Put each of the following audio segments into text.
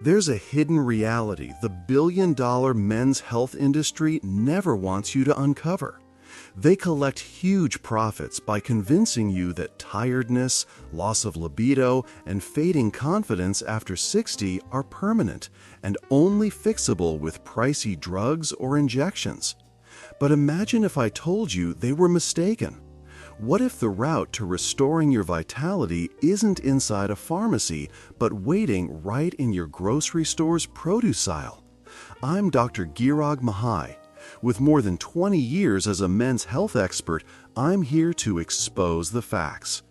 There's a hidden reality the billion-dollar men's health industry never wants you to uncover. They collect huge profits by convincing you that tiredness, loss of libido, and fading confidence after 60 are permanent and only fixable with pricey drugs or injections. But imagine if I told you they were mistaken. What if the route to restoring your vitality isn't inside a pharmacy, but waiting right in your grocery store's produce aisle? I'm Dr. Girag Mihai. With more than 20 years as a men's health expert, I'm here to expose the facts.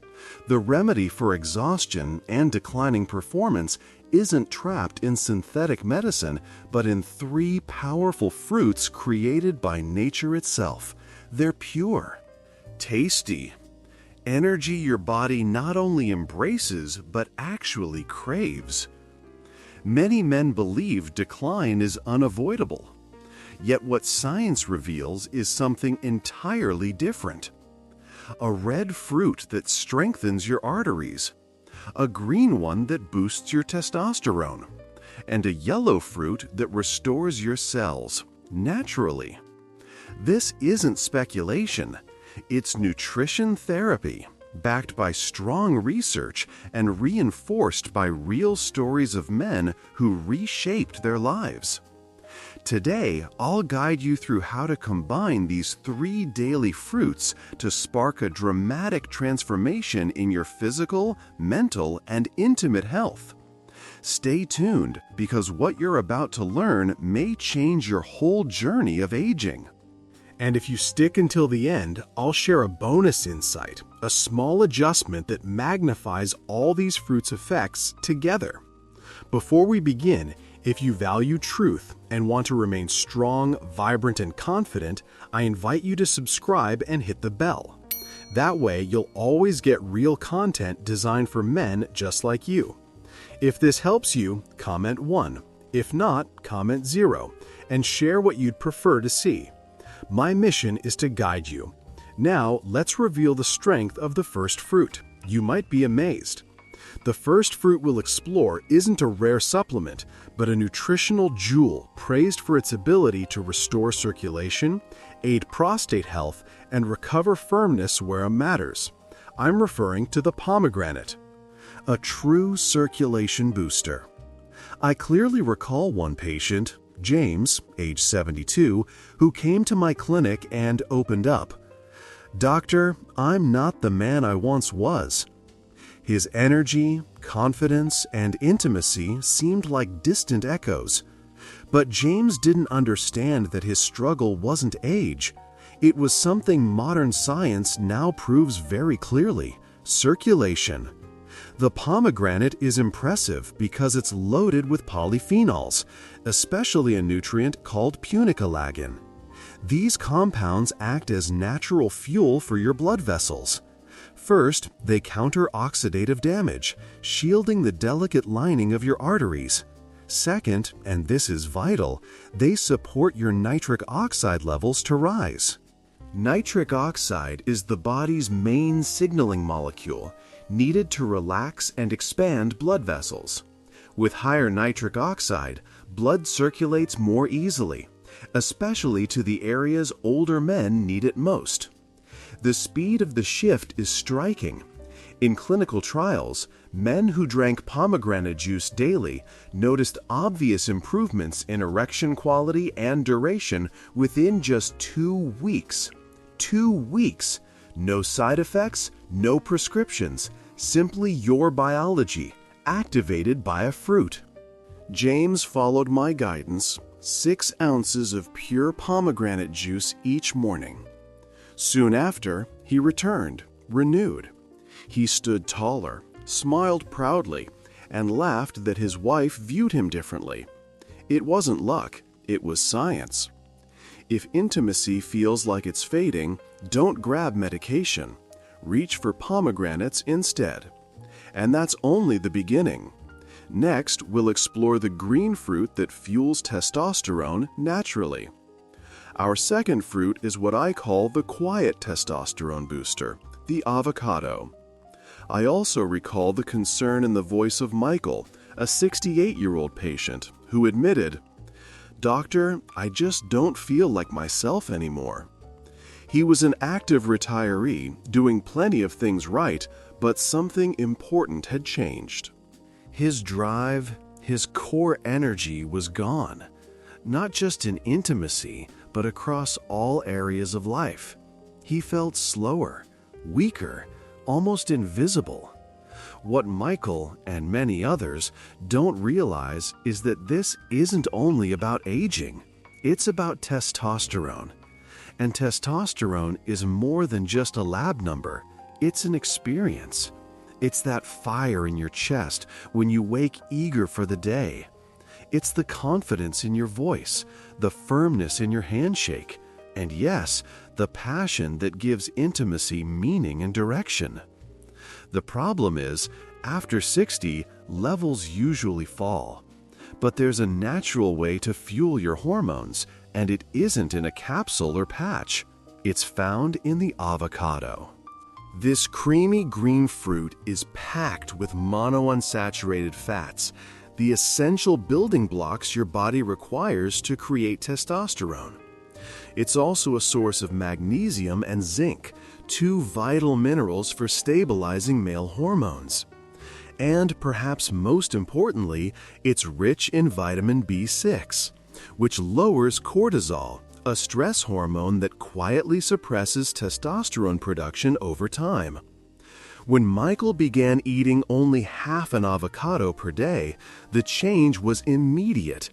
The remedy for exhaustion and declining performance isn't trapped in synthetic medicine, but in 3 powerful fruits created by nature itself. They're pure, tasty, energy your body not only embraces, but actually craves. Many men believe decline is unavoidable. Yet what science reveals is something entirely different. A red fruit that strengthens your arteries, a green one that boosts your testosterone, and a yellow fruit that restores your cells naturally. This isn't speculation. It's nutrition therapy, backed by strong research and reinforced by real stories of men who reshaped their lives. Today, I'll guide you through how to combine these 3 daily fruits to spark a dramatic transformation in your physical, mental, and intimate health. Stay tuned, because what you're about to learn may change your whole journey of aging. And if you stick until the end, I'll share a bonus insight, a small adjustment that magnifies all these fruits' effects together. Before we begin, if you value truth and want to remain strong, vibrant, and confident, I invite you to subscribe and hit the bell. That way, you'll always get real content designed for men just like you. If this helps you, comment 1. If not, comment 0, and share what you'd prefer to see. My mission is to guide you. Now, let's reveal the strength of the first fruit. You might be amazed. The first fruit we'll explore isn't a rare supplement, but a nutritional jewel praised for its ability to restore circulation, aid prostate health, and recover firmness where it matters. I'm referring to the pomegranate, a true circulation booster. I clearly recall one patient, James, age 72, who came to my clinic and opened up. "Doctor, I'm not the man I once was." His energy, confidence, and intimacy seemed like distant echoes. But James didn't understand that his struggle wasn't age. It was something modern science now proves very clearly: circulation. The pomegranate is impressive because it's loaded with polyphenols, especially a nutrient called punicalagin. These compounds act as natural fuel for your blood vessels. First, they counter oxidative damage, shielding the delicate lining of your arteries. Second, and this is vital, they support your nitric oxide levels to rise. Nitric oxide is the body's main signaling molecule, needed to relax and expand blood vessels. With higher nitric oxide, blood circulates more easily, especially to the areas older men need it most. The speed of the shift is striking. In clinical trials, men who drank pomegranate juice daily noticed obvious improvements in erection quality and duration within just 2 weeks. 2 weeks! No side effects, no prescriptions, simply your biology, activated by a fruit. James followed my guidance: 6 ounces of pure pomegranate juice each morning. Soon after, he returned, renewed. He stood taller, smiled proudly, and laughed that his wife viewed him differently. It wasn't luck, it was science. If intimacy feels like it's fading, don't grab medication. Reach for pomegranates instead. And that's only the beginning. Next, we'll explore the green fruit that fuels testosterone naturally. Our second fruit is what I call the quiet testosterone booster, the avocado. I also recall the concern in the voice of Michael, a 68-year-old patient who admitted, "Doctor, I just don't feel like myself anymore." He was an active retiree, doing plenty of things right, but something important had changed. His drive, his core energy was gone, not just in intimacy, but across all areas of life. He felt slower, weaker, almost invisible. What Michael and many others don't realize is that this isn't only about aging, it's about testosterone. And testosterone is more than just a lab number, it's an experience. It's that fire in your chest when you wake eager for the day. It's the confidence in your voice, the firmness in your handshake, and yes, the passion that gives intimacy meaning and direction. The problem is, after 60, levels usually fall. But there's a natural way to fuel your hormones, and it isn't in a capsule or patch. It's found in the avocado. This creamy green fruit is packed with monounsaturated fats, the essential building blocks your body requires to create testosterone. It's also a source of magnesium and zinc, two vital minerals for stabilizing male hormones. And perhaps most importantly, it's rich in vitamin B6, which lowers cortisol, a stress hormone that quietly suppresses testosterone production over time. When Michael began eating only half an avocado per day, the change was immediate.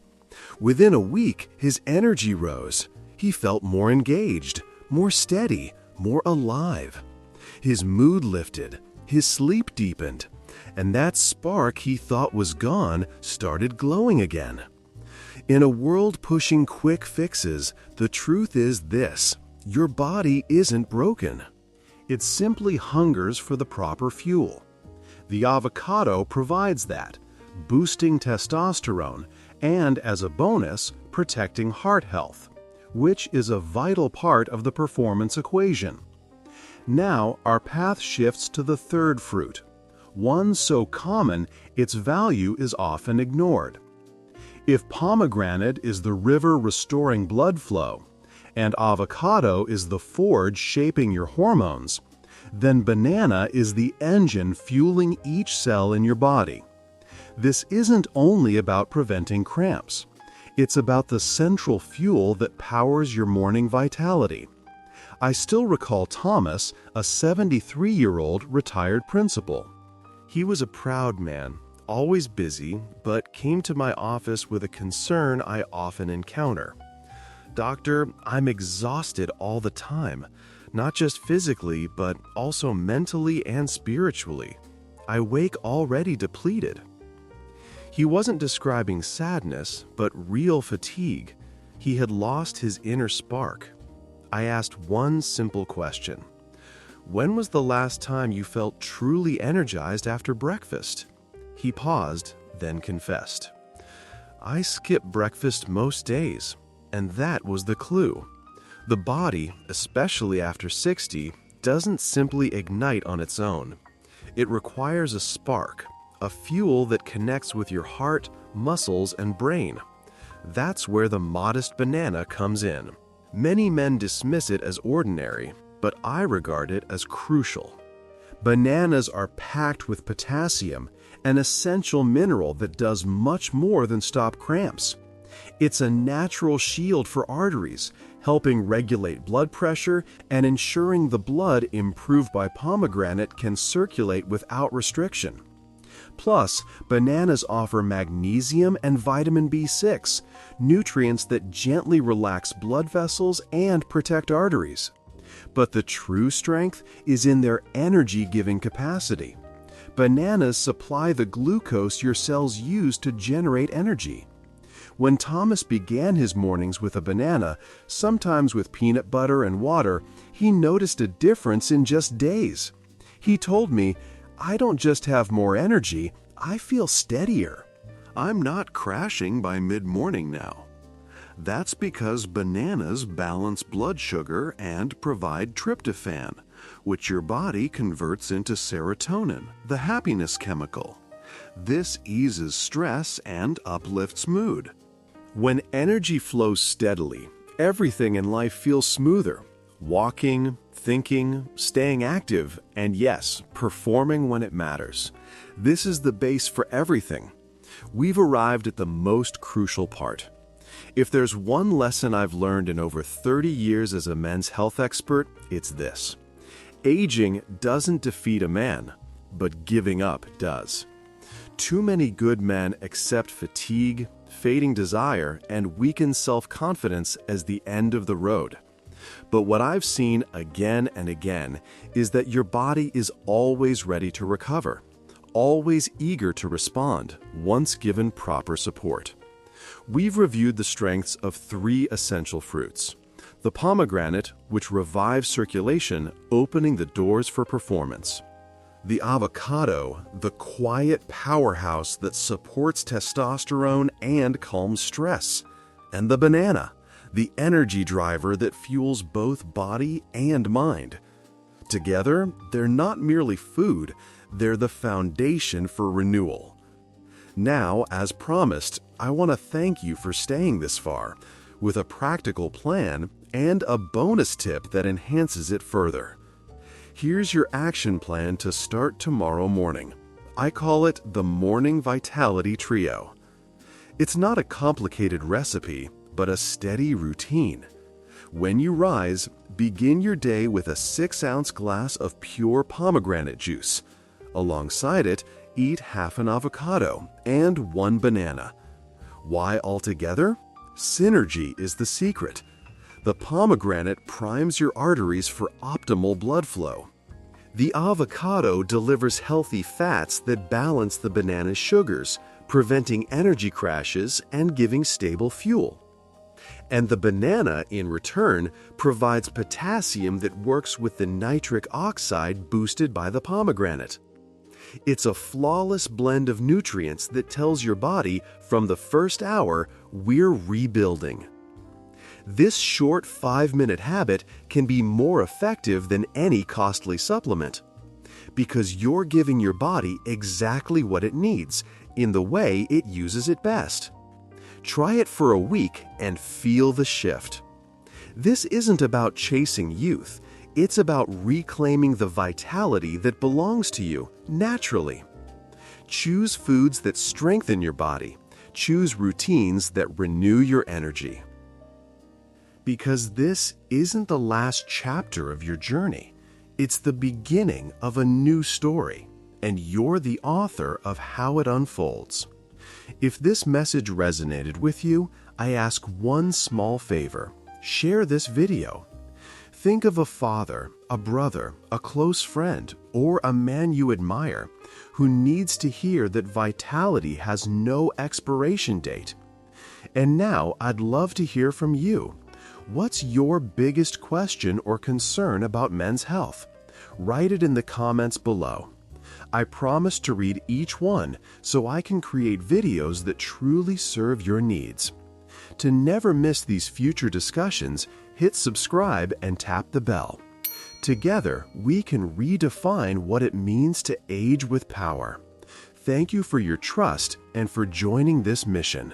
Within a week, his energy rose. He felt more engaged, more steady, more alive. His mood lifted, his sleep deepened, and that spark he thought was gone started glowing again. In a world pushing quick fixes, the truth is this: your body isn't broken. It simply hungers for the proper fuel. The avocado provides that, boosting testosterone and, as a bonus, protecting heart health, which is a vital part of the performance equation. Now, our path shifts to the third fruit, one so common its value is often ignored. If pomegranate is the river restoring blood flow, and avocado is the forge shaping your hormones, then banana is the engine fueling each cell in your body. This isn't only about preventing cramps. It's about the central fuel that powers your morning vitality. I still recall Thomas, a 73-year-old retired principal. He was a proud man, always busy, but came to my office with a concern I often encounter. "Doctor, I'm exhausted all the time, not just physically, but also mentally and spiritually. I wake already depleted." He wasn't describing sadness, but real fatigue. He had lost his inner spark. I asked one simple question: "When was the last time you felt truly energized after breakfast?" He paused, then confessed, "I skip breakfast most days." And that was the clue. The body, especially after 60, doesn't simply ignite on its own. It requires a spark, a fuel that connects with your heart, muscles, and brain. That's where the modest banana comes in. Many men dismiss it as ordinary, but I regard it as crucial. Bananas are packed with potassium, an essential mineral that does much more than stop cramps. It's a natural shield for arteries, helping regulate blood pressure and ensuring the blood improved by pomegranate can circulate without restriction. Plus, bananas offer magnesium and vitamin B6, nutrients that gently relax blood vessels and protect arteries. But the true strength is in their energy-giving capacity. Bananas supply the glucose your cells use to generate energy. When Thomas began his mornings with a banana, sometimes with peanut butter and water, he noticed a difference in just days. He told me, "I don't just have more energy, I feel steadier. I'm not crashing by mid-morning now." That's because bananas balance blood sugar and provide tryptophan, which your body converts into serotonin, the happiness chemical. This eases stress and uplifts mood. When energy flows steadily, everything in life feels smoother. Walking, thinking, staying active, and yes, performing when it matters. This is the base for everything. We've arrived at the most crucial part. If there's one lesson I've learned in over 30 years as a men's health expert, it's this. Aging doesn't defeat a man, but giving up does. Too many good men accept fatigue, fading desire, and weakened self-confidence as the end of the road. But what I've seen again and again is that your body is always ready to recover, always eager to respond once given proper support. We've reviewed the strengths of 3 essential fruits. The pomegranate, which revives circulation, opening the doors for performance. The avocado, the quiet powerhouse that supports testosterone and calms stress. And the banana, the energy driver that fuels both body and mind. Together, they're not merely food, they're the foundation for renewal. Now, as promised, I want to thank you for staying this far, with a practical plan and a bonus tip that enhances it further. Here's your action plan to start tomorrow morning. I call it the Morning Vitality Trio. It's not a complicated recipe, but a steady routine. When you rise, begin your day with a 6-ounce glass of pure pomegranate juice. Alongside it, eat half an avocado and 1 banana. Why altogether? Synergy is the secret. The pomegranate primes your arteries for optimal blood flow. The avocado delivers healthy fats that balance the banana's sugars, preventing energy crashes and giving stable fuel. And the banana, in return, provides potassium that works with the nitric oxide boosted by the pomegranate. It's a flawless blend of nutrients that tells your body from the first hour we're rebuilding. This short 5-minute habit can be more effective than any costly supplement because you're giving your body exactly what it needs in the way it uses it best. Try it for a week and feel the shift. This isn't about chasing youth. It's about reclaiming the vitality that belongs to you naturally. Choose foods that strengthen your body. Choose routines that renew your energy. Because this isn't the last chapter of your journey. It's the beginning of a new story, and you're the author of how it unfolds. If this message resonated with you, I ask one small favor. Share this video. Think of a father, a brother, a close friend, or a man you admire who needs to hear that vitality has no expiration date. And now I'd love to hear from you. What's your biggest question or concern about men's health? Write it in the comments below. I promise to read each one so I can create videos that truly serve your needs. To never miss these future discussions, hit subscribe and tap the bell. Together, we can redefine what it means to age with power. Thank you for your trust and for joining this mission.